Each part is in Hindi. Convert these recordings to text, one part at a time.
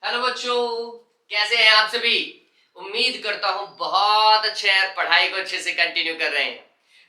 हेलो बच्चों, कैसे हैं आप सभी। उम्मीद करता हूं बहुत अच्छे हैं, पढ़ाई को अच्छे से कंटिन्यू कर रहे हैं।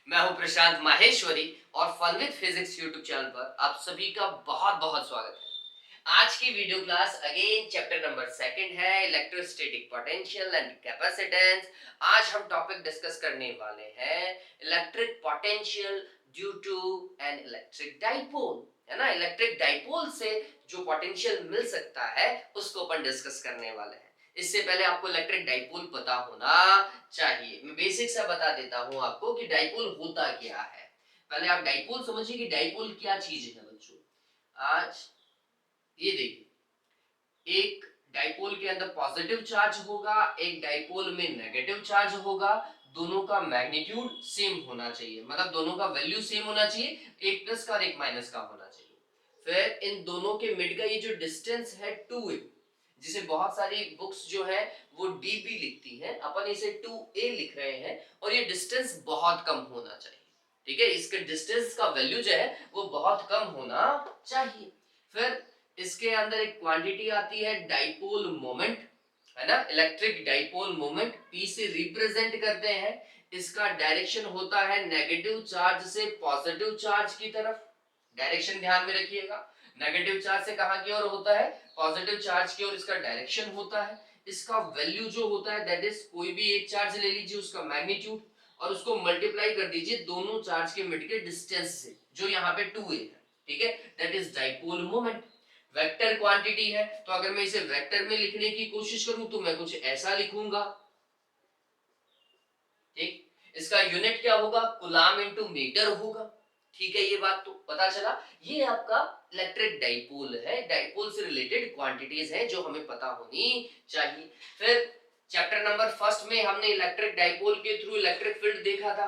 मैं हूं प्रशांत माहेश्वरी और fun with physics YouTube channel पर आप सभी का बहुत बहुत स्वागत है। आज की video class again chapter number second है, इलेक्ट्रोस्टैटिक पोटेंशियल एंड कैपेसिटेंस। आज हम टॉपिक डिस्कस करने वाले हैं electric potential due to an electric dipole, है ना। इलेक्ट्रिक डाइपोल से जो पोटेंशियल मिल सकता है उसको अपन डिस्कस करने वाले हैं। इससे पहले आपको इलेक्ट्रिक डाइपोल पता होना चाहिए। मैं बेसिक सा बता देता हूं आपको कि डाइपोल होता क्या है। पहले आप डाइपोल समझिए कि डाइपोल क्या चीज है बच्चों। आज ये देखिए, एक डाइपोल के अंदर पॉजिटिव चार्ज होगा, एक डाइपोल में नेगेटिव चार्ज होगा। दोनों का मैग्नीट्यूड सेम होना चाहिए, मतलब दोनों का वैल्यू सेम होना चाहिए, एक प्लस का और एक माइनस का होना चाहिए। फिर इन दोनों के मिड का ये जो डिस्टेंस है 2a, जिसे बहुत सारी बुक्स जो है वो db लिखती हैं, अपन इसे 2a लिख रहे हैं। और ये डिस्टेंस बहुत कम होना चाहिए, ठीक है। इसके डिस्टेंस का वैल्यू जो है वो बहुत कम होना चाहिए। फिर इसके अंदर एक क्वांटिटी आती है डाइपोल मोमेंट, है ना। इलेक्ट्रिक डाइपोल मोमेंट p से रिप्रेजेंट करते हैं। इसका डायरेक्शन होता है नेगेटिव चार्ज से पॉजिटिव चार्ज की तरफ। डायरेक्शन ध्यान में रखिएगा, नेगेटिव चार्ज से कहां की ओर होता है, पॉजिटिव चार्ज की ओर इसका डायरेक्शन होता है। इसका वैल्यू जो होता है दैट इज, कोई भी एक चार्ज ले लीजिए उसका मैग्नीट्यूड और उसको मल्टीप्लाई कर दीजिए दोनों चार्ज के मिड के डिस्टेंस से, जो यहाँ पे 2a है, ठीक है। That is dipole moment. Vector quantity है, तो अगर मैं इसे वेक्टर में लिखने की कोशिश करूं तो मैं कुछ ऐसा लिखूंगा, ठीक। इसका यूनिट क्या होगा, कूलाम इनटू मीटर होगा, ठीक है। ये बात तो पता चला। ये आपका इलेक्ट्रिक डाइपोल है, डाइपोल से रिलेटेड क्वांटिटीज हैं जो हमें पता होनी चाहिए। फिर चैप्टर नंबर फर्स्ट में हमने इलेक्ट्रिक डाइपोल के थ्रू इलेक्ट्रिक फील्ड देखा था।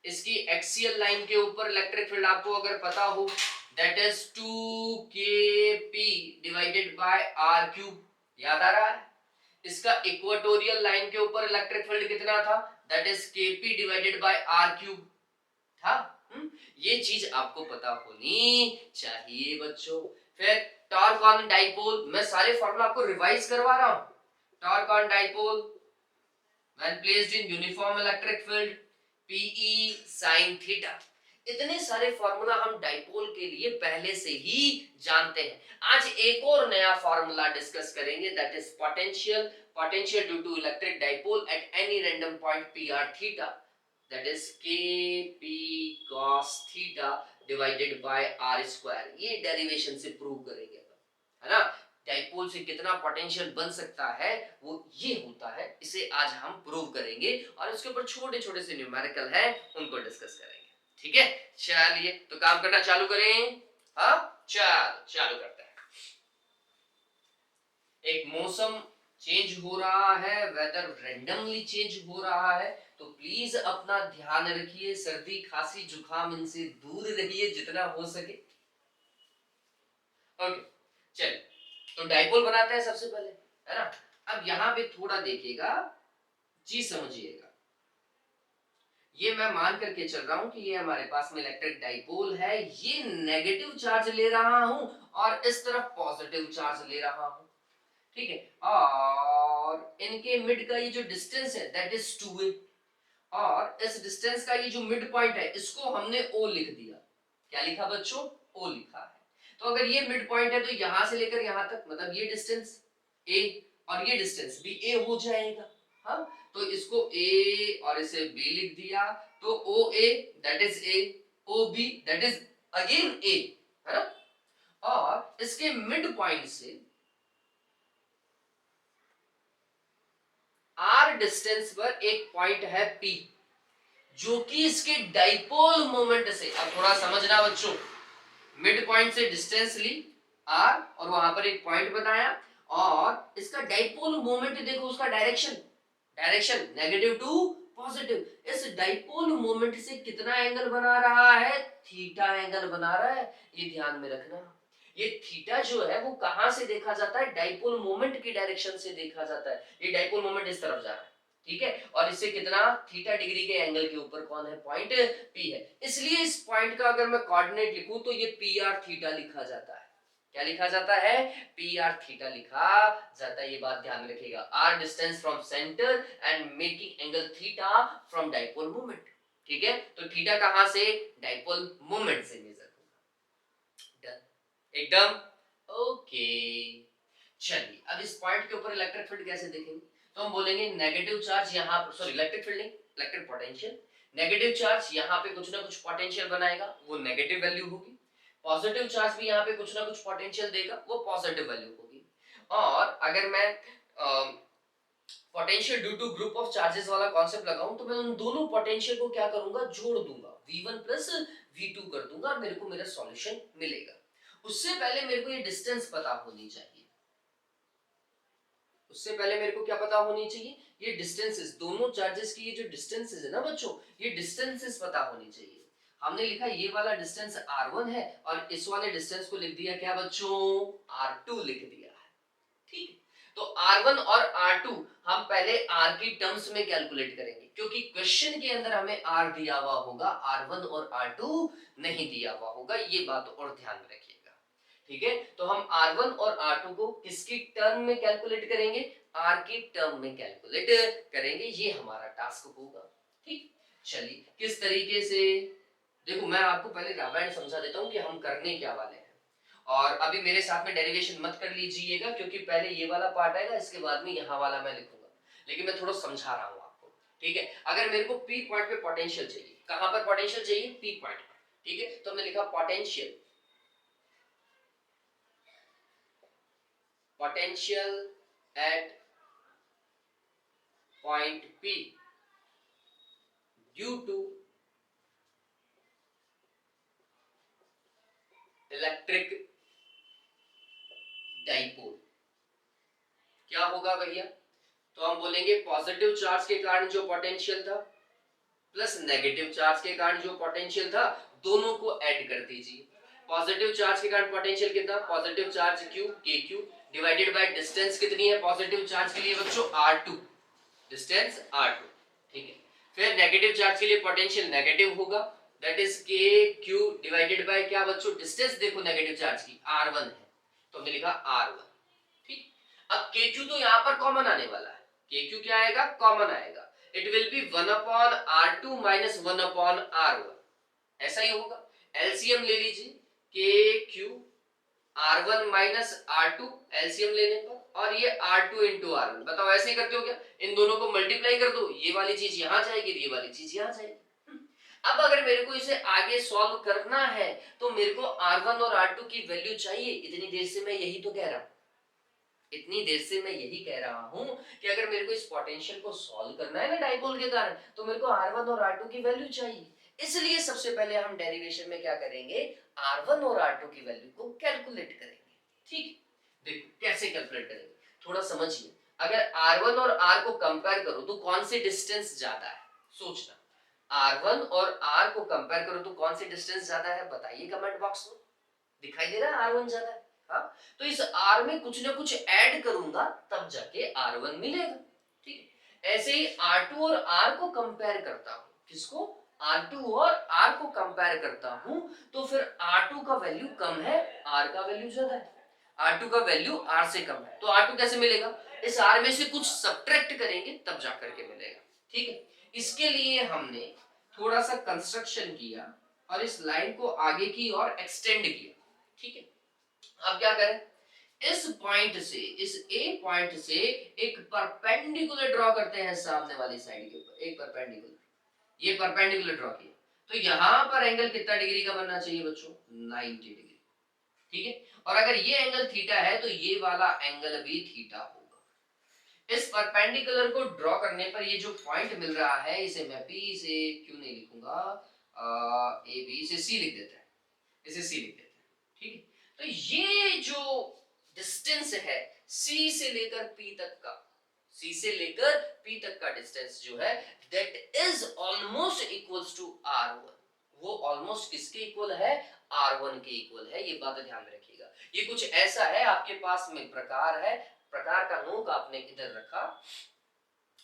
इसकी एक्सियल लाइन के ऊपर इलेक्ट्रिक फील्ड आपको अगर पता हो that is 2kp divided by r cube, याद आ रहा है। इसका इक्वेटोरियल लाइन के ऊपर इलेक्ट्रिक फील्ड कितना था, that is kp divided by r cube था। ये चीज आपको पता होनी चाहिए बच्चों। फिर टॉर्क ऑन डाइपोल, मैं सारे फॉर्मूला आपको रिवाइज करवा रहा हूं। Torque on dipole when placed in uniform electric field, PE sin theta। इतने सारे फॉर्मूला हम डाइपोल के लिए पहले से ही जानते हैं। आज एक और नया फॉर्मूला डिस्कस करेंगे that is potential, potential due to electric dipole at any random point pr theta, that is kp cos theta divided by r square. ये डेरिवेशन से प्रूव करेंगे, है ना। डाइपोल से कितना पोटेंशियल बन सकता है वो ये होता है, इसे आज हम प्रूव करेंगे और उसके ऊपर छोटे छोटे से न्यूमेरिकल है उनको डिस्कस करेंगे, ठीक है। चलिए तो काम करना चालू करें। हाँ चल चालू करते हैं। एक मौसम चेंज हो रहा है, वेदर रैंडमली चेंज हो रहा है, तो प्लीज अपना ध्यान रखिए, सर्दी खांसी जुकाम इनसे दूर रहिए जितना हो सके। ओके चलिए, तो डाइपोल बनाते हैं सबसे पहले, है ना। अब यहां पे थोड़ा देखिएगा, चीज समझिएगा। ये मैं मान करके चल रहा हूं कि ये हमारे पास में इलेक्ट्रिक डाइपोल है, ये नेगेटिव चार्ज ले रहा हूं और इस तरफ पॉजिटिव चार्ज ले रहा हूं, ठीक है। और इनके मिड का ये जो डिस्टेंस है दैट इज 2a, और इस डिस्टेंस का ये जो मिड पॉइंट है इसको हमने O लिख दिया। क्या लिखा बच्चों, O लिखा है। तो अगर ये मिड पॉइंट है तो यहां से लेकर यहां तक, मतलब ये डिस्टेंस A और ये डिस्टेंस भी A हो जाएगा। हाँ, तो इसको A और इसे B लिख दिया, तो OA that is A, OB that is again A, है ना। और इसके मिड पॉइंट से R डिस्टेंस पर एक पॉइंट है P, जो कि इसके डाइपोल मोमेंट से, अब थोड़ा समझना बच्चों, मिड पॉइंट से डिस्टेंस ली r और वहां पर एक पॉइंट बताया, और इसका डाइपोल मोमेंट देखो, उसका direction, direction negative to positive. इस डाइपोल मोमेंट से कितना एंगल बना रहा है, थीटा एंगल बना रहा है। ये ध्यान में रखना। ये थीटा जो है वो कहां से देखा जाता है, डाइपोल मोमेंट की डायरेक्शन से देखा जाता है। ये डाइपोल मोमेंट इस तरफ जा रहा है, ठीक है। और इससे कितना, थीटा डिग्री के एंगल के ऊपर कौन है, पॉइंट P है। इसलिए इस पॉइंट का अगर मैं कोऑर्डिनेट लिखूं तो ये PR थीटा लिखा जाता है। क्या लिखा जाता है, पी आर थीटा लिखा जाता है। ये बात ध्यान में रखिएगा, r distance from centre and making angle theta from dipole moment. ठीक है, तो थीटा कहां से, डाइपोल मोमेंट से मेजर होगा। डन, एकदम ओके। चलिए अब इस पॉइंट के ऊपर इलेक्ट्रिक फील्ड कैसे देखेंगे, तो हम बोलेंगे नेगेटिव चार्ज यहाँ पर, सॉरी इलेक्ट्रिक फील्ड नहीं, इलेक्ट्रिक पोटेंशियल। नेगेटिव चार्ज यहाँ पे कुछ ना कुछ पोटेंशियल बनाएगा, वो नेगेटिव वैल्यू होगी। पॉजिटिव चार्ज भी यहाँ पे कुछ ना कुछ पोटेंशियल देगा, वो पॉजिटिव वैल्यू होगी। और अगर मैं potential due to group of charges वाला कॉन्सेप्ट लगाऊं, तो मैं उन दोनों पोटेंशियल को क्या करूंगा, जोड़ दूंगा, v1 प्लस v2 कर दूंगा और मेरे को मेरा सॉल्यूशन मिलेगा। उससे पहले मेरे को ये डिस्टेंस पता होनी चाहिए, उससे पहले मेरे को क्या पता होनी चाहिए, ये डिस्टेंसेस, दोनों चार्जेस की ये जो डिस्टेंसेस है ना बच्चों, ये डिस्टेंसेस पता होनी चाहिए। हमने लिखा ये वाला डिस्टेंस r1 है और इस वाले डिस्टेंस को लिख दिया क्या बच्चों, r2 लिख दिया है। ठीक, तो r1 और r2 हम पहले r की टर्म्स में कैलकुलेट करेंगे, क्योंकि क्वेश्चन के अंदर हमें r दिया हुआ होगा, r1 और r2 नहीं दिया हुआ होगा, ये बात और ध्यान में रखिएगा। ठीक है, तो हम r1 और r2 को किसकी टर्म में कैलकुलेट करेंगे, r की टर्म में कैलकुलेट करेंगे, ये हमारा टास्क होगा। ठीक, चलिए किस तरीके से, देखो मैं आपको पहले रामायण समझा देता हूं कि हम करने क्या वाले हैं, और अभी मेरे साथ में डेरिवेशन मत कर लीजिएगा, क्योंकि पहले ये वाला पार्ट आएगा, इसके बाद में यहाँ वाला मैं लिखूंगा, लेकिन मैं थोड़ा समझा रहा हूँ आपको। ठीक है, अगर मेरे को पी पॉइंट पे पोटेंशियल चाहिए, कहां पर पोटेंशियल चाहिए, पी पॉइंट पर। ठीक है, तो हमने लिखा potential, potential at point P due to electric dipole, क्या होगा भैया, तो हम बोलेंगे पॉजिटिव चार्ज के कारण जो पोटेंशियल था प्लस नेगेटिव चार्ज के कारण जो पोटेंशियल था, दोनों को ऐड कर दीजिए। पॉजिटिव चार्ज के कारण पोटेंशियल कितना, positive charge q k q divided by distance कितनी है पॉजिटिव चार्ज के लिए बच्चों, r2, डिस्टेंस r2। ठीक है, फिर नेगेटिव चार्ज के लिए पोटेंशियल नेगेटिव होगा, that is k q divided by क्या बच्चों, डिस्टेंस देखो नेगेटिव चार्ज की r1 है, तो हमने लिखा r1। ठीक, अब k q तो यहां पर कॉमन आने वाला है, k q क्या आएगा, कॉमन आएगा, it will B 1 upon r2 minus 1 upon r1, ऐसा ही होगा। एलसीएम ले लीजिए, k q r1 minus r2 LCM लेने पर, और ये r2 इंटू r1, बताओ ऐसे ही करते हो क्या, इन दोनों को मल्टीप्लाई कर दो, ये वाली चीज यहां जाएगी, ये वाली चीज यहां जाएगी। अब अगर मेरे को इसे आगे सॉल्व करना है, तो मेरे को r1 और r2 की वैल्यू चाहिए, इतनी देर से मैं यही तो कह रहा हूं, इतनी देर से मैं यही कह रहा हूं कि अगर मेरे को इस पोटेंशियल को सॉल्व करना है ना डाइपोल के कारण, तो मेरे को r1 और r2 की वैल्यू चाहिए। इसलिए सबसे पहले हम डेरिवेशन में क्या करेंगे, r1 और r2 की वैल्यू को कैलकुलेट करेंगे। ठीक, देखो कैसे कैलकुलेट करेंगे, थोड़ा समझिए। अगर r1 और r को कंपेयर करो तो कौन सी डिस्टेंस ज्यादा है, सोचना, r1 और r को कंपेयर करो तो कौन सी डिस्टेंस ज्यादा है, बताइए कमेंट बॉक्स में। दिखाई दे रहा है r1 ज्यादा है, हाँ? तो इस r में कुछ ना कुछ ऐड करूंगा, तब जाके r1 मिलेगा। ठीक है, ऐसे ही r2 और r को कंपेयर करता हूं, किसको, r2 और r को कंपेयर करता हूं, तो फिर r2 का वैल्यू कम है, r का वैल्यू ज्यादा है, r2 का वैल्यू r से कम है, तो r2 कैसे मिलेगा, इस r में से कुछ सब्ट्रैक्ट करेंगे तब जाकर के मिलेगा। ठीक है, इसके लिए हमने थोड़ा सा कंस्ट्रक्शन किया और इस लाइन को आगे की ओर एक्सटेंड किया। ठीक है, अब क्या करें, इस पॉइंट से, इस ए पॉइंट से एक परपेंडिकुलर ड्रॉ करते हैं सामने वाली साइड के ऊपर, एक परपेंडिकुलर, ये परपेंडिकुलर ड्रॉ किया, तो यहां पर एंगल कितना डिग्री का बनना चाहिए बच्चों, 90 डिग्री। ठीक है, और अगर ये एंगल थीटा है तो ये वाला एंगल भी थीटा होगा। इस परपेंडिकुलर को ड्रॉ करने पर ये जो पॉइंट मिल रहा है, इसे मैं पी से क्यों नहीं लिखूंगा, ए बी, इसे सी लिख देते हैं, इसे सी लिख देते हैं। ठीक है, तो ये जो डिस्टेंस है C से लेकर P तक का, C से लेकर P तक का डिस्टेंस जो है, that is almost equals to R1, वो ऑलमोस्ट किसके इक्वल है, R1 के इक्वल है, ये बात ध्यान में रखिएगा। ये कुछ ऐसा है, आपके पास में प्रकार है, प्रकार का नोक आपने इधर रखा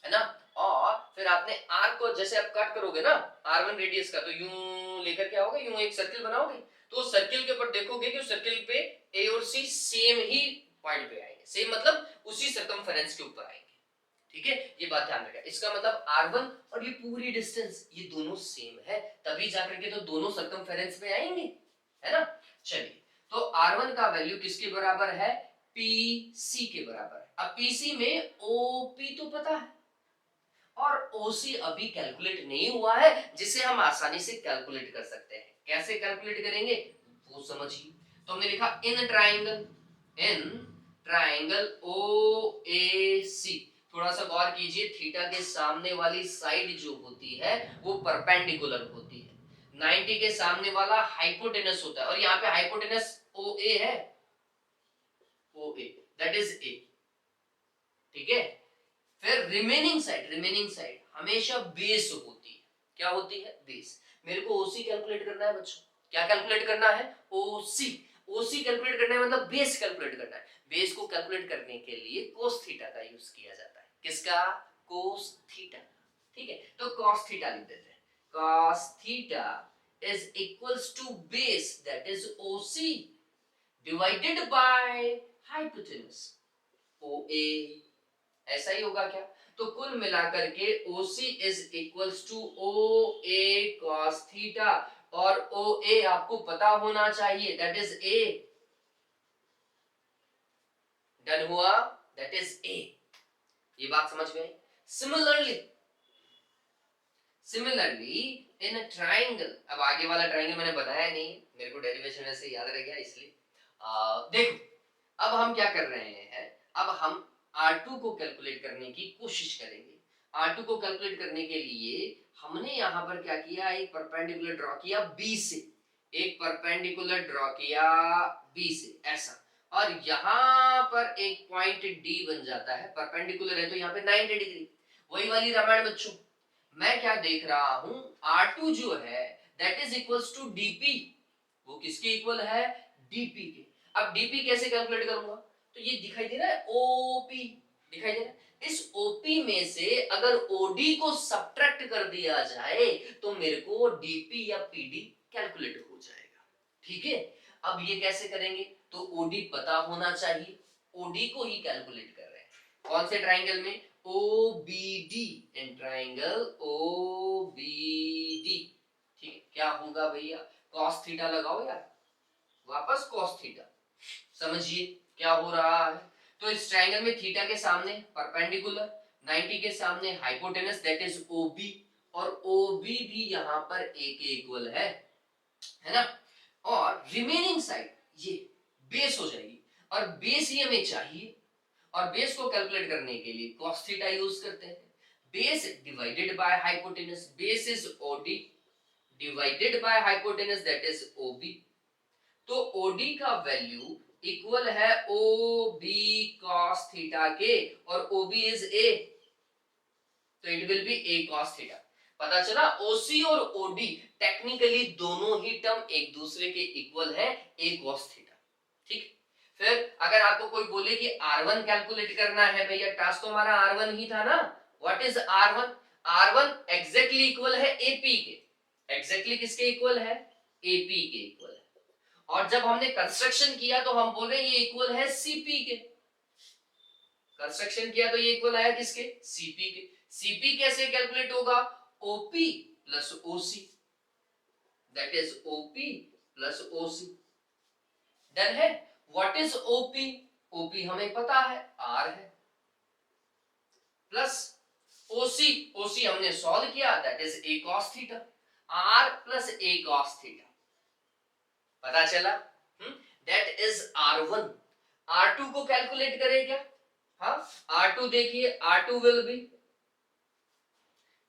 है ना, और फिर आपने आर्क को जैसे आप कट करोगे ना R1 रेडियस का, तो यूं लेकर क्या होगा, यूं एक सर्किल बनाओगे, तो सर्किल के ऊपर देखोगे कि सर्किल पे ए और सी सेम ही पॉइंट पे आएंगे, सेम मतलब उसी सर्कमफेरेंस के ऊपर आएंगे। ठीक है, ये बात ध्यान रखना। इसका मतलब R1 और ये पूरी डिस्टेंस ये दोनों सेम है, तभी जाकर के तो दोनों सर्कमफेरेंस में आएंगे, है ना। चलिए, तो R1 का वैल्यू किसके बराबर है, PC के बराबर है। अब PC में OP तो पता है और OC अभी कैलकुलेट नहीं हुआ है, जिसे हम आसानी से कैलकुलेट कर सकते हैं। कैसे कैलकुलेट करेंगे वो समझिए। तो हमने लिखा इन ट्राइंगल OAC। थोड़ा सा गौर कीजिए, थीटा के सामने वाली साइड जो होती है वो परपेंडिकुलर होती है, 90 के सामने वाला हाइपोटेनस होता है, और यहाँ पे हाइपोटेनस OA है, OA दैट इज A। ठीक है, फिर रिमेनिंग साइड हमेशा बेस होती है। क्या होती है, बेस। मेरे को OC कैलकुलेट करना है बच्चों। क्या कैलकुलेट करना है, OC कैलकुलेट करना है, मतलब बेस कैलकुलेट करना है। बेस को कैलकुलेट करने के लिए cos थीटा का यूज किया जाता है। किसका, cos थीटा। ठीक है, तो cos थीटा लिख देते हैं। cos theta is equals to base that is OC divided by hypotenuse OA। ऐसा ही होगा क्या, तो कुल मिलाकर के OC is equals to OA cos theta, और OA आपको पता होना चाहिए दैट इज A। डन हुआ, दैट इज A। ये बात समझ में आई। सिमिलरली इन अ ट्राइंगल, अब आगे वाला ट्राइंगल मैंने बताया नहीं, मेरे को डेरिवेशन वैसे याद रह गया इसलिए। देखो, अब हम क्या कर रहे हैं, अब हम R2 को कैलकुलेट करने की कोशिश करेंगे। R2 को कैलकुलेट करने के लिए हमने यहां पर क्या किया, एक परपेंडिकुलर ड्रॉ किया B से, एक परपेंडिकुलर ड्रॉ किया B से ऐसा, और यहां पर एक पॉइंट D बन जाता है, परपेंडिकुलर है तो यहाँ पे 90 डिग्री। वही वाली रामायण बच्चों, मैं क्या देख रहा हूं, R2 जो है that is equals to DP। वो किसके इक्वल है, DP के। अब DP कैसे कैलकुलेट करूंगा, तो ये दिखाई दे रहा है OP, दिखाई दे रहा है। इस OP में से अगर OD को सब्ट्रैक्ट कर दिया जाए तो मेरे को DP या PD कैलकुलेट हो जाएगा। ठीक है, अब ये कैसे करेंगे, तो OD पता होना चाहिए, OD को ही कैलकुलेट कर रहे हैं। कौन से ट्राइंगल में, OBD, इन ट्राइंगल OBD। ठीक है, क्या होगा भैया, cos थीटा लगाओ यार, वापस cos थीटा। समझिए क्या हो रहा है, तो इस ट्रायंगल में थीटा के सामने परपेंडिकुलर, 90 के सामने हाइपोटेनस दैट इज OB, और OB भी यहां पर A के इक्वल है ना। और रिमेनिंग साइड ये बेस हो जाएगी, और बेस ही हमें चाहिए, और बेस को कैलकुलेट करने के लिए cos थीटा यूज करते हैं। Base divided by hypotenuse, base is OD divided by hypotenuse that is OB। तो OD का वैल्यू इक्वल है OB cos थीटा के, और OB इज A, तो it will B A cos theta. पता चला, OC और OD टेक्निकली दोनों ही टर्म एक दूसरे के इक्वल है, A cos थीटा। ठीक, फिर अगर आपको कोई बोले कि R1 कैलकुलेट करना है, भैया टास्क तो हमारा R1 ही था ना। What is R1, R1 exactly equal है AP के। एग्जैक्टली किसके इक्वल है, AP के इक्वल है। और जब हमने कंस्ट्रक्शन किया तो हम बोल रहे हैं ये इक्वल है CP के। कंस्ट्रक्शन किया तो ये इक्वल आया किसके, CP के। CP कैसे कैलकुलेट होगा, OP plus OC, that is OP plus OC। Done है। व्हाट इज OP, OP हमें पता है R है, प्लस OC हमने सॉल्व किया that is A cos theta, R plus A cos theta. पता चला, दैट इज R1। R2 को कैलकुलेट करें क्या, हाँ R2 देखिए, R2 विल बी,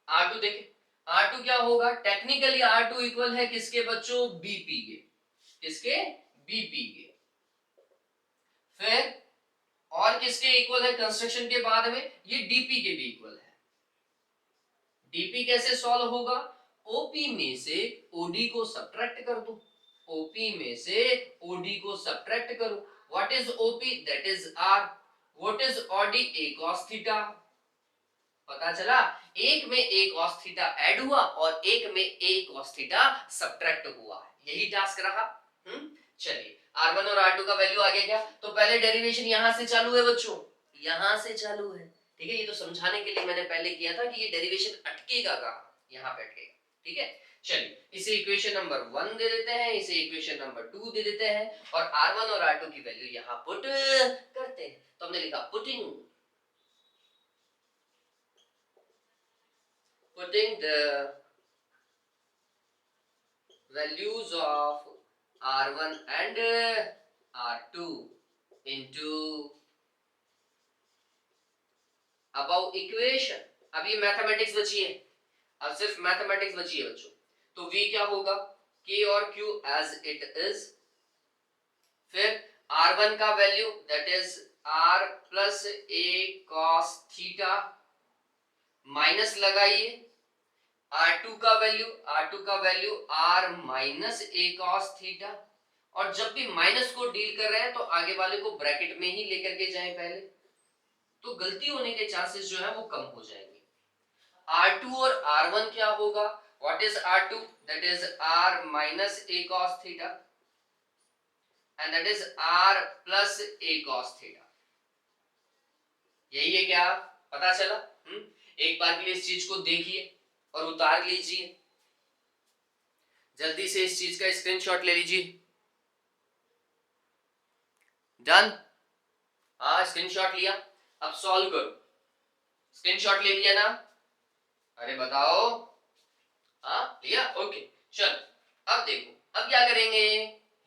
R2 देखिए, R2 क्या होगा, टेक्निकली R2 इक्वल है किसके बच्चों, BP के। किसके, BP के। फिर और किसके इक्वल है कंस्ट्रक्शन के बाद में, ये DP के भी इक्वल है। DP कैसे सॉल्व होगा, OP में से OD को सब्ट्रैक्ट कर दो, OP में से OD को सब्ट्रैक्ट करो। What is OP, that is R। What is OD, A cos theta. पता चला, एक में A cos थीटा ऐड हुआ और एक में A cos थीटा सब्ट्रैक्ट हुआ, यही टास्क रहा। चलिए R1 और R2 का वैल्यू आ गया क्या? तो पहले डेरिवेशन यहां से चालू है बच्चों, यहां से चालू है, ठीक है। ये तो समझाने के लिए मैंने पहले किया था कि ये डेरिवेशन अटकेगा कहां, यहां पे अटकेगा, ठीक है। चलिए इसे इक्वेशन नंबर 1 दे देते हैं, इसे इक्वेशन नंबर 2 दे देते हैं और R1 और R2 की वैल्यू यहां पुट करते हैं। तो हमने लिखा putting the values of R1 and R2 into above equation। अब ये मैथमेटिक्स बची है, अब सिर्फ मैथमेटिक्स बची है बच्चों। तो V क्या होगा, K और Q एज इट इज, फिर R1 का value that is R plus A cos theta, minus लगाइए R2 का वैल्यू R माइनस ए कॉस थीटा। और जब भी माइनस को डील कर रहे हैं तो आगे वाले को ब्रैकेट में ही लेकर के जाएं पहले, तो गलती होने के चांसेस जो है वो कम हो जाएंगे। R2 और R1 क्या होगा, what is R2, that is R minus A cos theta and that is R plus A cos theta. यही है क्या, पता चला? एक बार के लिए इस चीज को देखिए और उतार लीजिए, जल्दी से इस चीज का स्क्रीनशॉट ले लीजिए। डन? हाँ स्क्रीनशॉट लिया, अब सॉल्व करो। स्क्रीनशॉट ले लिया ना? अरे बताओ। हाँ लिया, ओके। चल अब देखो, अब क्या करेंगे,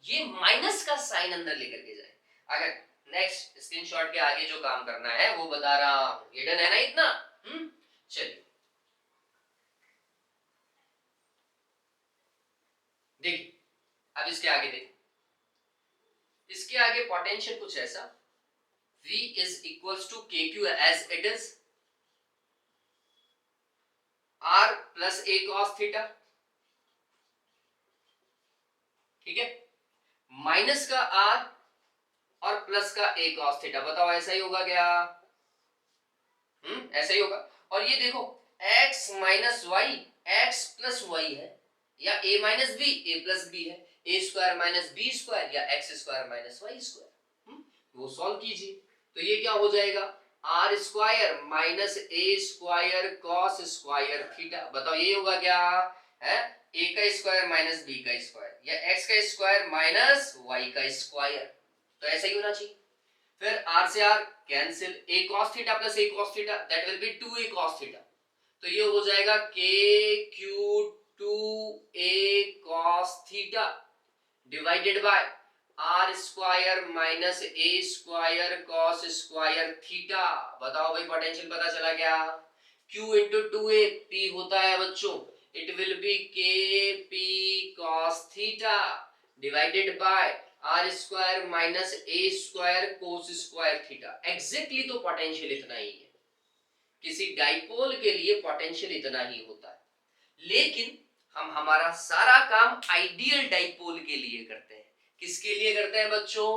ये माइनस का साइन अंदर लेकर के जाए। अगर नेक्स्ट स्क्रीनशॉट के आगे जो काम करना है वो बता रहा हूं, ये डन है ना इतना? चलिए देखिए, अब इसके आगे देखिए, इसके आगे पोटेंशियल कुछ ऐसा, V is equals to KQ as it is R plus a cos theta, ठीक है, माइनस का R और प्लस का a cos थीटा। बताओ ऐसा ही होगा क्या? ऐसा ही होगा। और ये देखो x minus y x plus y है, या a minus b a plus b है, a square minus b square या x square minus y square. वो सॉल्व कीजिए तो ये क्या हो जाएगा, r square minus a square cos square theta. बताओ ये होगा क्या है, ए का स्क्वायर माइनस बी का स्क्वायर या एक्स का स्क्वायर माइनस वाई का स्क्वायर। तो ऐसा ही होना चाहिए। फिर r से r cancel, a cos theta plus a cos theta that will B 2a cos theta. तो ये हो जाएगा k q 2a cos theta divided by r square minus a square cos square theta. बताओ भाई पोटेंशियल पता चला क्या? q इंटू 2a p होता है बच्चों, it will be k p cos theta divided by are square minus a square cos square theta. Exactly तो पोटेंशियल इतना ही है, किसी डाइपोल के लिए पोटेंशियल इतना ही होता है। लेकिन हम हमारा सारा काम आइडियल डाइपोल के लिए करते हैं। किसके लिए करते हैं बच्चों?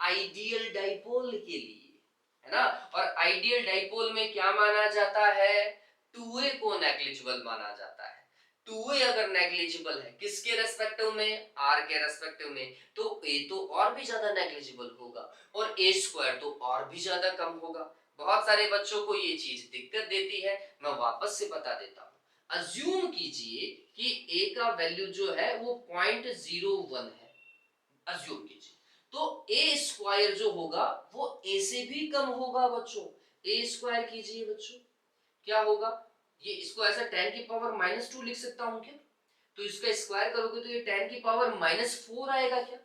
आइडियल डाइपोल के लिए, है ना। और आइडियल डाइपोल में क्या माना जाता है, 2a को नेग्लिजिबल माना जाता है। 2a अगर नेग्लिजिबल है किसके रेस्पेक्टिव में, r के रेस्पेक्टिव में, तो a तो और भी ज्यादा नेग्लिजिबल होगा और a स्क्वायर तो और भी ज्यादा कम होगा। बहुत सारे बच्चों को ये चीज दिक्कत देती है, मैं वापस से बता देता हूं। अज्यूम कीजिए कि a का वैल्यू जो है वो 0.01 है, अज्यूम कीजिए, तो a स्क्वायर जो होगा वो a से भी कम होगा बच्चों। a स्क्वायर कीजिए बच्चों, क्या होगा, ये इसको ऐसा 10 की पावर -2 लिख सकता हूं क्या? तो इसका स्क्वायर करोगे तो ये 10 की पावर -4 आएगा क्या?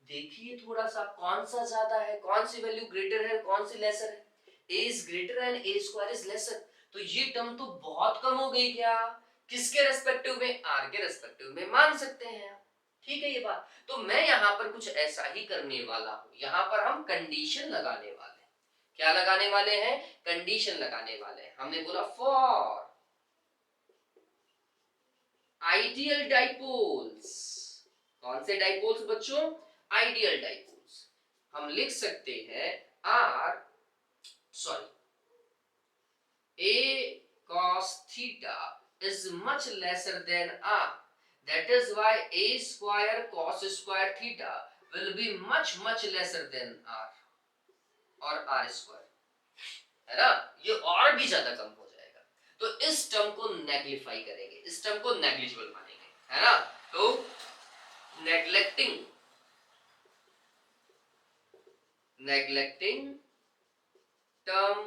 देखिए थोड़ा सा कौन सा ज्यादा है, कौन सी वैल्यू ग्रेटर है, कौन सी लेसर है। a is greater and a square is lesser. तो ये टर्म तो बहुत कम हो गई क्या? किसके रेस्पेक्टिव में? r के रेस्पेक्टिव में मान सकते हैं आप, ठीक है ये बात। तो मैं यहां पर कुछ ऐसा ही करने वाला हूं, यहां पर हम कंडीशन लगाने वाले हैं। क्या लगाने वाले हैं? कंडीशन लगाने वाले हैं। हमने बोला फॉर आइडियल डाइपोल्स। कौन से डाइपोल्स बच्चों? Ideal dipoles. हम लिख सकते हैं r sorry a cos theta is much lesser than r That is why a square cos square theta will be much lesser than r और r square, है ना, ये और भी ज्यादा कम हो जाएगा। तो इस टर्म को नेग्लिफाई करेंगे, इस टर्म को नेग्लिजिबल मानेंगे, है ना। तो neglecting term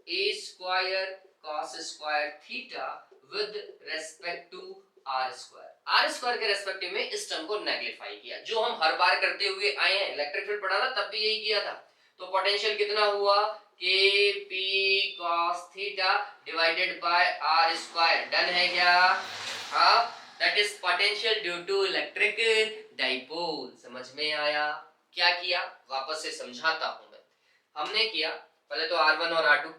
a square cos square theta with respect to r square, r square के रेस्पेक्टिव में इस टर्म को नेग्लिफाई किया, जो हम हर बार करते हुए आए हैं। इलेक्ट्रिक फील्ड पढ़ा ना, तब भी यही किया था। तो पोटेंशियल कितना हुआ, k p cos theta divided by r square, done है क्या? हाँ, that is potential due to electric dipole. समझ में आया? क्या किया, वापस से समझाता हूं मैं। हमने किया पहले तो R1 और R2,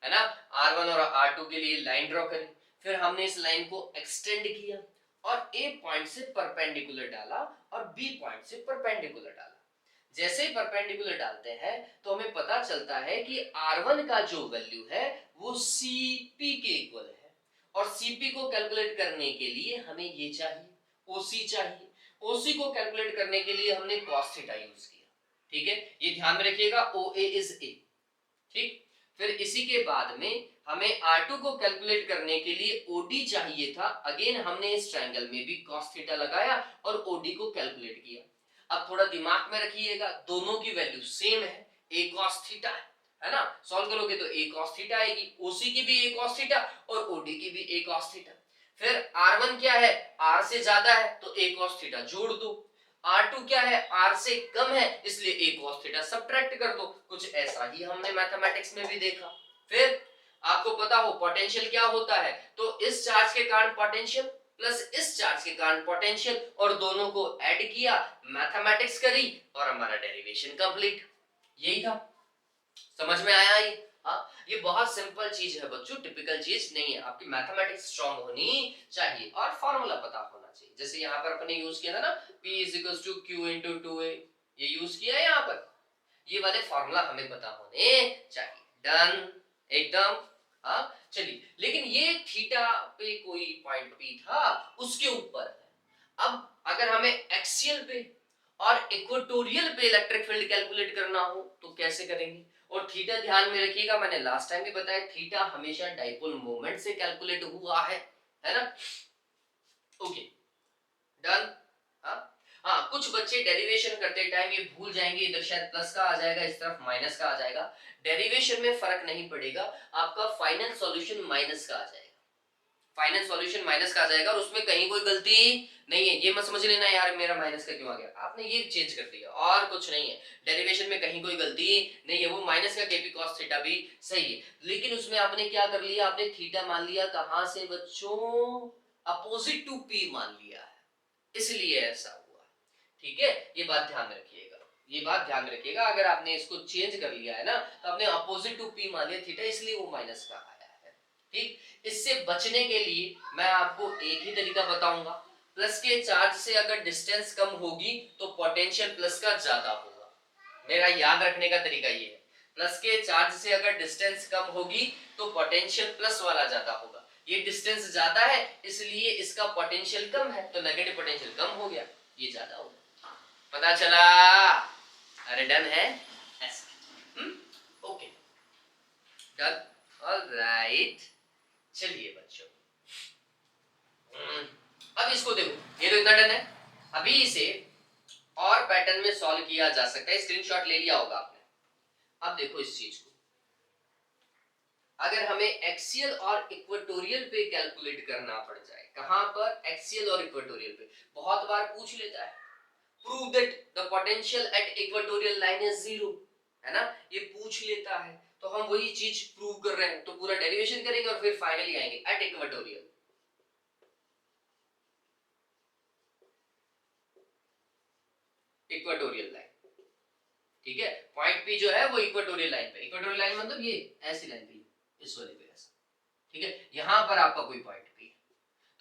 है ना, R1 और R2 के लिए लाइन ड्रॉ करी, फिर हमने इस लाइन को एक्सटेंड किया और A पॉइंट से परपेंडिकुलर डाला और B पॉइंट से परपेंडिकुलर डाला। जैसे ही परपेंडिकुलर डालते हैं तो हमें पता चलता है कि R1 का जो वैल्यू है वो CP के इक्वल है, और CP को कैलकुलेट करने के लिए हमें ये चाहिए, OC चाहिए। OC को कैलकुलेट करने के लिए हमने cos थीटा यूज किया, ठीक है, ये ध्यान में रखिएगा, OA इज A, ठीक। फिर इसी के बाद में हमें R2 को कैलकुलेट करने के लिए OD चाहिए था, अगेन हमने इस ट्रायंगल में भी cos थीटा लगाया और OD को कैलकुलेट किया। अब थोड़ा दिमाग में रखिएगा, दोनों की वैल्यू सेम है, a cos थीटा है ना, सॉल्व करोगे तो a cos थीटा आएगी, OC की भी a cos थीटा और OD की भी a cos थीटा। फिर R1 क्या है, R से ज्यादा है तो a cos थीटा जोड़ दो, R2 क्या है, R से कम है इसलिए a cos थीटा सब्ट्रैक्ट कर दो। कुछ ऐसा ही हमने मैथमेटिक्स में भी देखा। फिर आपको पता हो पोटेंशियल क्या होता है, तो इस चार्ज के कारण पोटेंशियल प्लस इस चार्ज के कारण पोटेंशियल, और दोनों को ऐड किया, मैथमेटिक्स करी और हमारा डेरिवेशन कंप्लीट। यही था, समझ में आया ये? हाँ, ये बहुत सिंपल चीज है बच्चों, टिपिकल चीज नहीं है। आपकी मैथमेटिक्स स्ट्रांग होनी चाहिए और फॉर्मूला पता होना चाहिए। जैसे यहाँ पर अपने यूज किया था ना, P is two q into 2a, ये यूज किया है यहाँ पर, ये वाले फॉर्मूला हमें पता होने चाहिए। डन, एकदम। हाँ चलिए, लेकिन ये थीटा पे कोई पॉइंट P था, उसके ऊपर है। अब अगर हमें एक्सियल पे और इक्वेटोरियल पे इलेक्ट्रिक फील्ड कैलकुलेट करना हो तो कैसे करेंगे? और थीटा ध्यान में रखिएगा, मैंने लास्ट टाइम भी बताया, थीटा हमेशा डाइपोल मोमेंट से कैलकुलेट हुआ है ना। Okay, done. हाँ हाँ, कुछ बच्चे डेरिवेशन करते टाइम ये भूल जाएंगे, इधर शायद प्लस का आ जाएगा, इस तरफ माइनस का आ जाएगा। डेरिवेशन में फर्क नहीं पड़ेगा, आपका फाइनल सॉल्यूशन माइनस का आ जाएगा, फाइनल सॉल्यूशन माइनस का आ जाएगा, और उसमें कहीं कोई गलती नहीं है। ये मत समझ लेना यार मेरा माइनस का क्यों आ गया, आपने ये चेंज कर दिया और कुछ नहीं है। डेरिवेशन में कहीं कोई गलती नहीं है, वो माइनस का केपी कॉस थीटा भी सही है, लेकिन उसमें आपने क्या कर लिया, आपने थीटा मान लिया कहां से बच्चों, अपोजिट टू पी मान लिया है, इसलिए ऐसा हुआ। ठीक है, ये बात ध्यान रखिएगा, ये बात ध्यान रखिएगा। अगर आपने इसको चेंज कर लिया है ना, तो आपने अपोजिट टू पी मान लिया थीटा, इसलिए वो माइनस का आया है। ठीक, इससे बचने के लिए मैं आपको एक ही तरीका बताऊंगा, प्लस के चार्ज से अगर डिस्टेंस कम होगी तो पोटेंशियल प्लस का ज्यादा होगा। मेरा याद रखने का तरीका ये है, प्लस के चार्ज से अगर डिस्टेंस कम होगी तो पोटेंशियल प्लस वाला ज्यादा होगा। ये डिस्टेंस ज्यादा है इसलिए इसका पोटेंशियल कम है, तो नेगेटिव पोटेंशियल कम हो गया, ये ज्यादा हो गया। पता चला? अरे डन है ऐसा। Okay, done, alright. चलिए बच्चों, अब इसको देखो, ये तो इतना डन है। अभी इसे और पैटर्न में सॉल्व किया जा सकता है, स्क्रीनशॉट ले लिया होगा आपने। अब देखो इस चीज को, अगर हमें एक्सियल और इक्वेटोरियल पे कैलकुलेट करना पड़ जाए, कहां पर, एक्सियल और इक्वेटोरियल पे, बहुत बार पूछ लेता है, prove that the potential at equatorial line is zero, है ना, ये पूछ लेता है। तो हम वही चीज प्रूव कर रहे हैं, तो पूरा डेरिवेशन करेंगे और फिर फाइनली आएंगे एट इक्वेटोरियल। इक्वेटोरियल लाइन, ठीक है, पॉइंट पी जो है वो इक्वेटोरियल लाइन पे, इक्वेटोरियल लाइन मतलब ये ऐसी लाइन पे, इस वाले पे ऐसा, ठीक है, यहां पर आपका कोई पॉइंट पी है,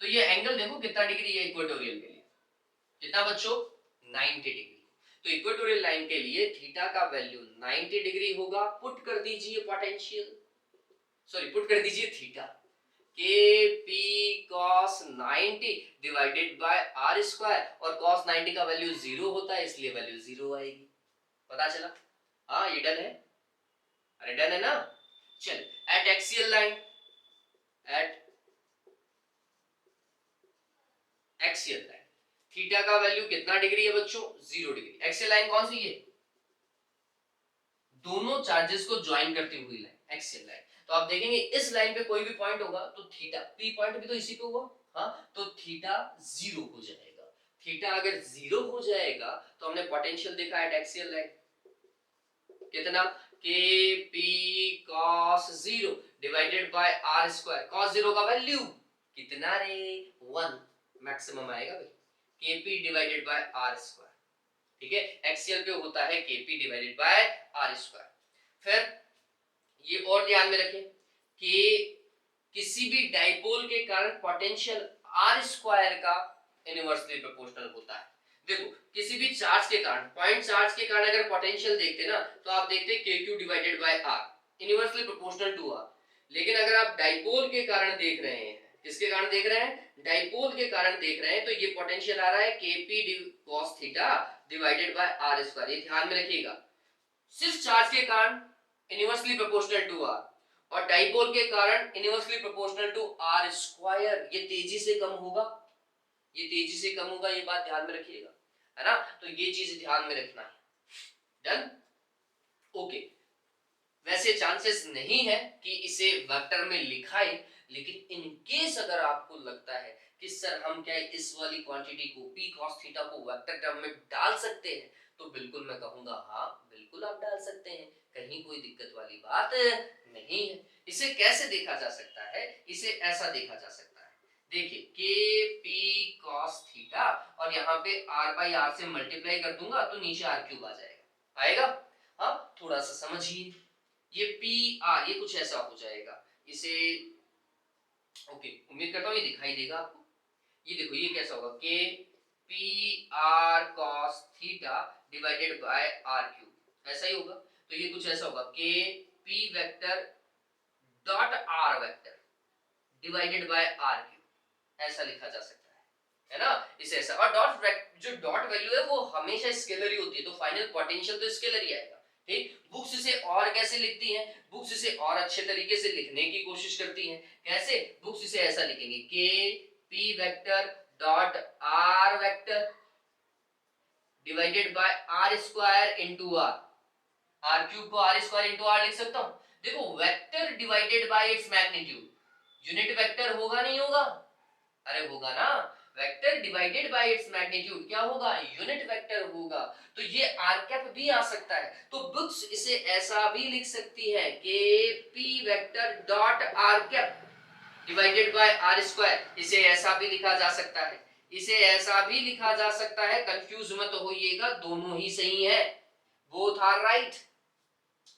तो ये एंगल देखो कितना डिग्री है इक्वेटोरियल के लिए, कितना बच्चों, 90 डिग्री। तो इक्वेटोरियल लाइन के लिए थीटा का वैल्यू 90 डिग्री होगा। पुट कर दीजिए पोटेंशियल, सॉरी पुट कर दीजिए theta, k P cos 90 divided by are square, और कॉस 90 का वैल्यू 0 होता है इसलिए वैल्यू 0 आएगी। पता चला? हाँ ये डन है, अरे डन है ना। चल eight axial line, eight axial line theta का वैल्यू कितना डिग्री है बच्चों? 0 डिग्री। एक्सियल लाइन कौन सी है? दोनों चार्जेस को ज्वाइन करती हुई लाइन, एक्सियल लाइन। तो आप देखेंगे इस लाइन पे कोई भी पॉइंट होगा तो थीटा, पी पॉइंट भी तो इसी पे हुआ, हाँ, तो थीटा 0 हो जाएगा। थीटा अगर 0 हो जाएगा तो हमने पोटेंशियल देखा है एक्सियल लाइन, कितना? K P cos 0 divided by are square. Cos 0 का वैल्यू कितना रे? 1 मैक्सिमम आएगा भाई, k P divided by are square. ठीक है, एक्सियल पे होता है k P divided by are square. फिर ये और ध्यान में रखें कि किसी भी डाइपोल के कारण पोटेंशियल आर स्क्वायर का इनवर्सली प्रोपोर्शनल होता है। देखो किसी भी चार्ज के कारण, पॉइंट चार्ज के कारण अगर पोटेंशियल देखते ना तो आप देखते k q divided by r inversely proportional to r. लेकिन अगर आप डाइपोल के कारण देख रहे हैं, किसके कारण देख रहे हैं? डाइपोल के कारण देख रहे हैं, तो ये पोटेंशियल आ रहा है k P cos theta divided by are square. ये ध्यान में रखिएगा, सिर्फ चार्ज के कारण इनवर्सली प्रोपोर्शनल टू आर, और डाइपोल के कारण inversely proportional to r square. ये तेजी से कम होगा, ये तेजी से कम होगा, ये बात ध्यान में रखिएगा, है ना। तो ये चीज ध्यान में रखना है। Done, okay. वैसे चांसेस नहीं है कि इसे वेक्टर में लिखाए, लेकिन इन केस अगर आपको लगता है कि सर हम क्या इस वाली क्वांटिटी को पी कॉस थीटा को वेक्टर टर्म में डाल सकते हैं, तो बिल्कुल मैं कहूंगा हाँ बिल्कुल आप डाल सकते हैं, कहीं कोई दिक्कत वाली बात नहीं है। इसे कैसे देखा जा सकता है? इसे ऐसा देखा जा सकता है, देखिए के पी कॉस थीटा और यहाँ पे आर बाई आर से मल्टीप्लाई कर दूंगा तो नीचे आर क्यूब आ जाएगा, आएगा। हाँ थोड़ा सा समझिए, ये पी आर ये कुछ ऐसा हो जाएगा, इसे ओके उम्मीद करता हूँ ये दिखाई देगा आपको। ये देखो ये कैसा होगा, k p r cos theta divided by r cube, ऐसा ही होगा। तो ये कुछ ऐसा होगा, k p vector dot r vector divided by r cube, ऐसा लिखा जा सकता है ना, इसे ऐसा। और डॉट जो डॉट वैल्यू है वो हमेशा स्केलर ही होती है, तो फाइनल पोटेंशियल तो स्केलर ही आएगा। ठीक, बुक्स इसे और कैसे लिखती हैं? बुक्स इसे और अच्छे तरीके से लिखने की कोशिश करती हैं। कैसे? बुक्स इसे ऐसा लिखेंगे, के p vector dot r vector divided by are square into r. R cube को आर स्क्वायर इनटू आर लिख सकता हूं। देखो vector divided by its magnitude, unit vector होगा नहीं होगा? अरे होगा ना, vector divided by its magnitude क्या होगा? यूनिट वेक्टर होगा। तो ये आर कैप भी आ सकता है, तो बुक्स इसे ऐसा भी लिख सकती है, k p vector dot r cap divided by are square, इसे ऐसा भी लिखा जा सकता है, इसे ऐसा भी लिखा जा सकता है। कंफ्यूज मत होइएगा, दोनों ही सही है, बोथ आर राइट,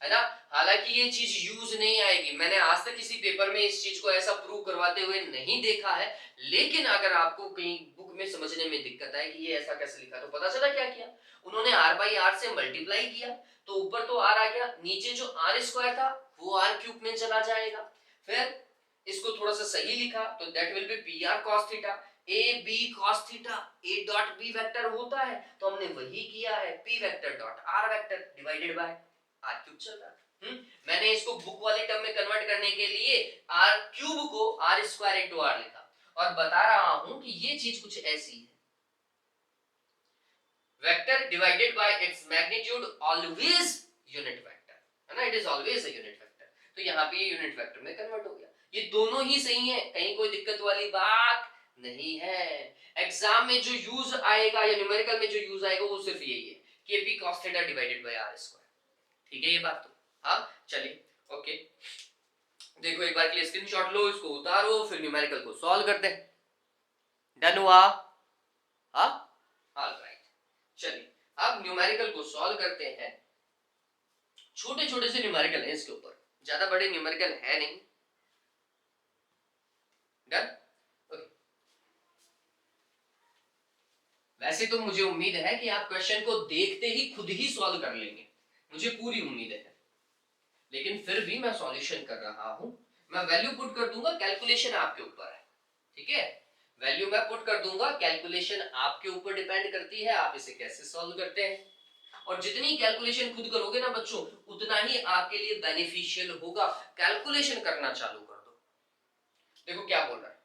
है ना। हालांकि ये चीज यूज नहीं आएगी, मैंने आज तक किसी पेपर में इस चीज को ऐसा प्रूव करवाते हुए नहीं देखा है, लेकिन अगर आपको कहीं बुक में समझने में दिक्कत है कि ये ऐसा कैसे लिखा, तो पता चला क्या किया उन्होंने, आर बाई आर से मल्टीप्लाई किया तो ऊपर तो आर आ गया, नीचे जो आर स्क्वायर था वो आर क्यूब में चला जाएगा। फिर इसको थोड़ा सा सही लिखा तो that will be p r cos theta, a b cos theta, a dot b vector होता है, तो हमने वही किया है, p vector dot r vector divided by r cube चल रहा है। मैंने इसको बुक वाले टर्म में कन्वर्ट करने के लिए आर क्यूब को आर स्क्वायर इनटू आर लिखा, और बता रहा हूं कि ये चीज कुछ ऐसी है, vector divided by its magnitude always unit vector, है ना, it is always a unit vector. तो यहाँ पे ये यूनिट वेक्टर में कन्वर्ट हो गया, ये दोनों ही सही है, कहीं कोई दिक्कत वाली बात नहीं है। एग्जाम में जो यूज आएगा या न्यूमेरिकल में जो यूज आएगा वो सिर्फ यही है, kp cos theta divided by are square. ठीक है ये बात तो, हाँ चलिए ओके। देखो एक बार के लिए स्क्रीनशॉट लो, इसको उतारो, फिर न्यूमेरिकल को सॉल्व करते हैं। डन हुआ? हाँ ऑलराइट, चलिए अब न्यूमेरिकल को सॉल्व करते हैं। छोटे छोटे से न्यूमेरिकल है इसके ऊपर, ज्यादा बड़े न्यूमेरिकल है नहीं। Done okay. वैसे तो मुझे उम्मीद है कि आप क्वेश्चन को देखते ही खुद ही सॉल्व कर लेंगे, मुझे पूरी उम्मीद है, लेकिन फिर भी मैं सॉल्यूशन कर रहा हूं मैं वैल्यू पुट कर दूंगा, कैलकुलेशन आपके ऊपर है, ठीक है। वैल्यू मैं पुट कर दूंगा, कैलकुलेशन आपके ऊपर डिपेंड करती है, आप इसे कैसे सॉल्व करते हैं। और जितनी कैलकुलेशन खुद करोगे ना बच्चों, उतना ही आपके लिए बेनिफिशियल होगा। कैलकुलेशन करना चालू कर दो। देखो क्या बोल रहा है,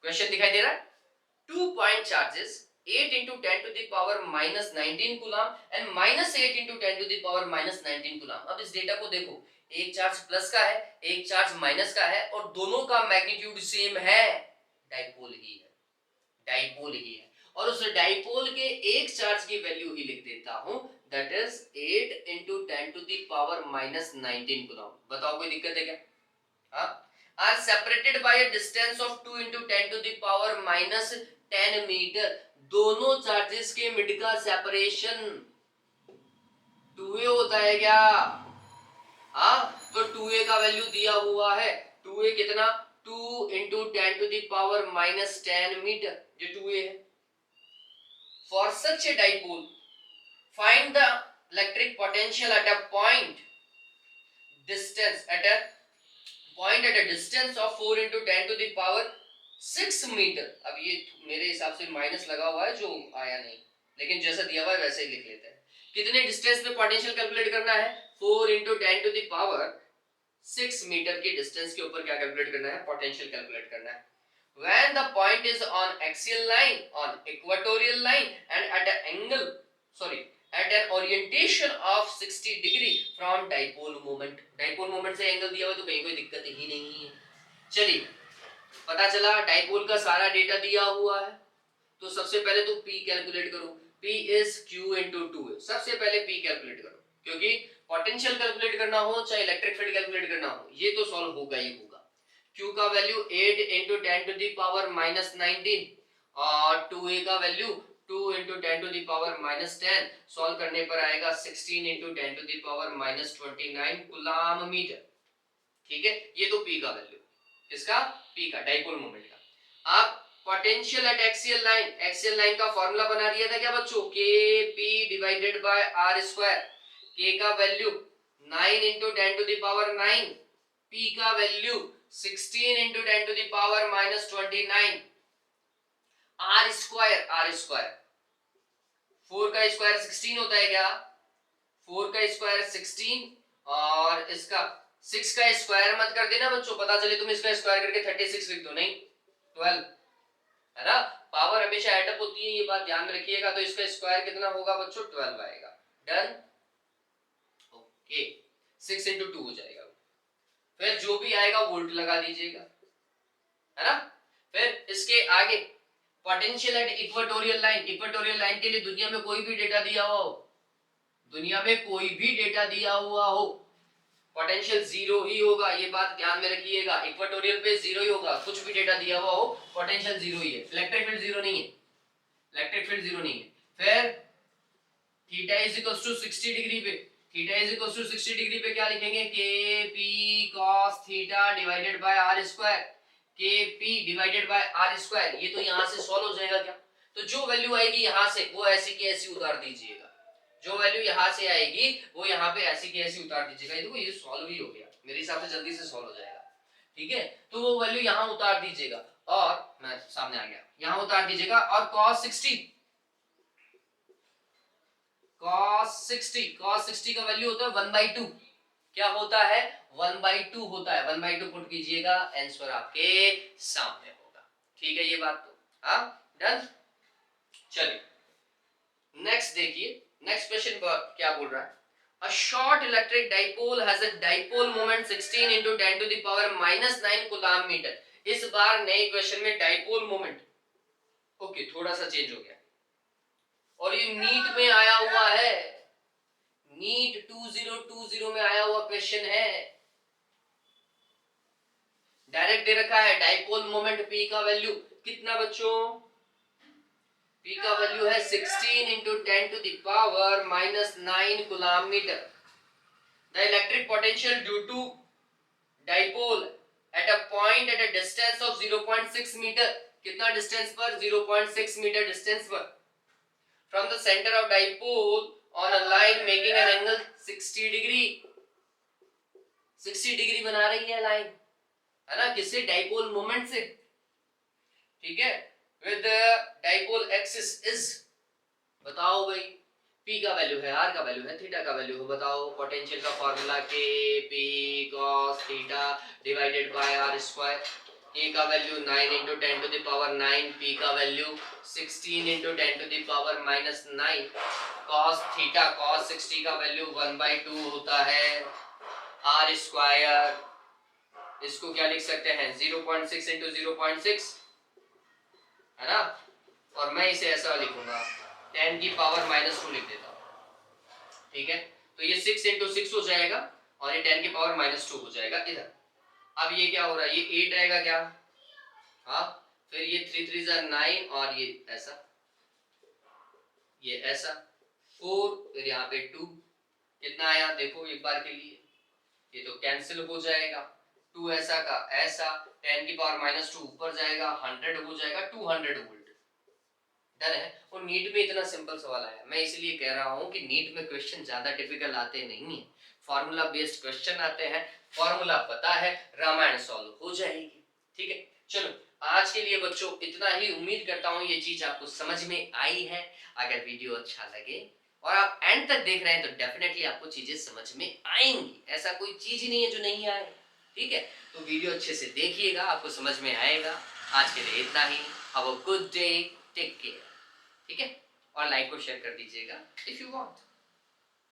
क्वेश्चन दिखाई दे रहा है। 2 point charges 8 into 10 to the power minus 19 coulomb and minus 8 into 10 to the power minus 19 coulomb. अब इस डेटा को देखो, एक चार्ज प्लस का है, एक चार्ज माइनस का है, और दोनों का मैग्नीट्यूड सेम है, डाइपोल ही है, डाइपोल ही है। और उस डाइपोल के एक चार्ज की वैल्यू ही लिख देता हूं, that is 8 into 10 to the power minus 19 coulomb. बताओ कोई दिक्कत है क्या? हाँ, are separated by a distance of 2 into 10 to the power minus 10 metre. दोनों चार्जेस के मिड का सेपरेशन 2a होता है क्या? हाँ, तो 2a का वैल्यू दिया हुआ है, 2a कितना, 2 into 10 to the power minus 10 metre, ये 2a है। For such a dipole, find the electric potential at a point distance at a distance of 4 into 10 to the power 6 metre. अब ये मेरे हिसाब से माइनस लगा हुआ है, जो आया नहीं, लेकिन जैसा दिया हुआ है वैसे ही लिख लेते हैं। कितने डिस्टेंस पे पोटेंशियल कैलकुलेट करना है? 4 into 10 to the power 6 metre के डिस्टेंस के ऊपर क्या कैलकुलेट करना है? पोटेंशियल कैलकुलेट करना है। When the point is on axial line, on equatorial line and at an angle, at an orientation of 60 degree from dipole moment। dipole moment से एंगल दिया हुआ तो कहीं कोई दिक्कत ही नहीं है। चलिए, पता चला डाइपोल का सारा डेटा दिया हुआ है। तो सबसे पहले तो P कैलकुलेट करो, P is Q into 2a। सबसे पहले P कैलकुलेट करो, क्योंकि पोटेंशियल कैलकुलेट करना हो चाहे इलेक्ट्रिक फील्ड कैलकुलेट करना हो, ये तो सॉल्व होगा ही होगा। Q का value 8 into 10 to the power minus 19 और 2a का value 2 into 10 to the power minus 10, solve करने पर आएगा 16 into 10 to the power minus 29 coulomb metre, ठीक है। ये तो P का वैल्यू, इसका P का डाइपोल मोमेंट का। आप पोटेंशियल एट एक्सियल लाइन का फॉर्मूला बना दिया था क्या बच्चों? Kp divided by r square. K का value 9 into 10 to the power 9, P का value 16 into 10 to the power minus 29, r square 4 का स्क्वायर 16 होता है क्या? 4 का स्क्वायर 16 और इसका 6 का स्क्वायर मत कर देना बच्चों, पता चले तुम इसका स्क्वायर करके 36 लिख दो, नहीं 12 है ना। पावर हमेशा ऐड अप होती है, ये बात ध्यान में रखिएगा। तो इसका स्क्वायर कितना होगा बच्चों? 12 आएगा। डन, ओके, 6 into 2 हो जाएगा। फिर जो भी आएगा वोल्ट लगा दीजिएगा, है ना। फिर इसके आगे पोटेंशियल एट इक्वेटोरियल लाइन के लिए दुनिया में कोई भी डेटा दिया हुआ हो, दुनिया में कोई भी डेटा दिया हुआ हो, पोटेंशियल जीरो ही होगा, ये बात ध्यान में रखिएगा। इक्वेटोरियल पे जीरो ही होगा, कुछ भी डेटा दिया हुआ हो पोटेंशियल जीरो ही है। इलेक्ट्रिक फील्ड जीरो नहीं है, इलेक्ट्रिक फील्ड जीरो नहीं है। फिर theta is equals to 60 degree पे, theta is equals to 60 degree पे क्या लिखेंगे? के P cos theta divided by are square, K P divided by are square. ये तो यहां से सॉल्व हो जाएगा क्या? तो जो वैल्यू आएगी यहां से वो ऐसी की ऐसी उतार दीजिएगा, जो वैल्यू यहां से आएगी वो यहां पे ऐसी की ऐसी उतार दीजिएगा। ये देखो ये सॉल्व ही हो गया, मेरे हिसाब से जल्दी से सॉल्व हो जाएगा, ठीक है। तो वो वैल्यू यहां उतार दीजिएगा और मैं सामने आ गया, यहां उतार दीजिएगा और cos 60 का वैल्यू होता है 1/2। क्या होता है? 1/2 होता है। 1/2 पुट कीजिएगा, आंसर आपके सामने होगा, ठीक है। ये बात तो हाँ डन। चलिए नेक्स्ट देखिए, नेक्स्ट क्वेश्चन क्या बोल रहा है? A short electric dipole has a dipole moment 16 into 10 to the power minus 9 coulomb metre. इस बार नए क्वेश्चन में डाइपोल मोमेंट, ओके थोड़ा सा चेंज हो गया, और ये नीट में आया हुआ है, नीट 2020 में आया हुआ क्वेश्चन है। डायरेक्ट दे रखा है डाइपोल मोमेंट P का वैल्यू कितना बच्चों? P का वैल्यू है 16 into 10 to the power minus 9 coulomb metre. The electric potential due to dipole at a point at a distance of 0.6 metre, कितना डिस्टेंस पर? 0.6 मीटर डिस्टेंस पर, from the center of dipole on a line making an angle 60 degree. 60 degree बना रही है लाइन, है ना, किससे, डाइपोल मोमेंट से, ठीक है, विद डाइपोल एक्सिस इज, बताओ भाई, P का वैल्यू है, R का वैल्यू है, थीटा का वैल्यू है, बताओ पोटेंशियल का formula K P cos theta divided by R square. A का value 9 into 10 to the power 9, P का value 16 into 10 to the power minus 9, cos theta cos 60 का वैल्यू 1/2 होता है R स्क्वायर। इसको क्या लिख सकते हैं, 0.6 into 0.6, है ना, और मैं इसे ऐसा लिखूंगा 10 की पावर -2 लिख देता हूँ, ठीक है। तो ये 6 into 6 हो जाएगा और ये 10 की पावर -2 हो जाएगा इधर। अब ये क्या हो रहा है, ये 8 आएगा क्या, हाँ, फिर ये 3 3 जा 9 और ये ऐसा, ये ऐसा 4, फिर यहाँ पे 2, कितना आया देखो एक बार के लिए, ये तो कैंसिल हो जाएगा, 2 ऐसा का ऐसा, 10 की पावर -2 ऊपर जाएगा, 100 हो जाएगा, 200 वोल्ट, डन है। और नीट में इतना सिंपल सवाल आया, मैं इसलिए कह रहा हूँ कि नीट में क्वेश्चन ज्यादा टिपिकल आते नहीं है, फॉर्मूला बेस्ड क्वेश्चन आते हैं, फॉर्मूला पता है, रामायण सॉल्व हो जाएगी, ठीक है। चलो आज के लिए बच्चों इतना ही, उम्मीद करता हूँ ये चीज आपको समझ में आई है। अगर वीडियो अच्छा लगे और आप एंड तक देख रहे हैं तो डेफिनेटली आपको चीजें समझ में आएंगी, ऐसा कोई चीज नहीं है जो नहीं आए, ठीक है। तो वीडियो अच्छे से देखिएगा, आपको समझ में आएगा। आज के लिए इतना ही, have a good day, take care, ठीक है, और लाइक को शेयर कर दीजिएगा इफ यू वांट।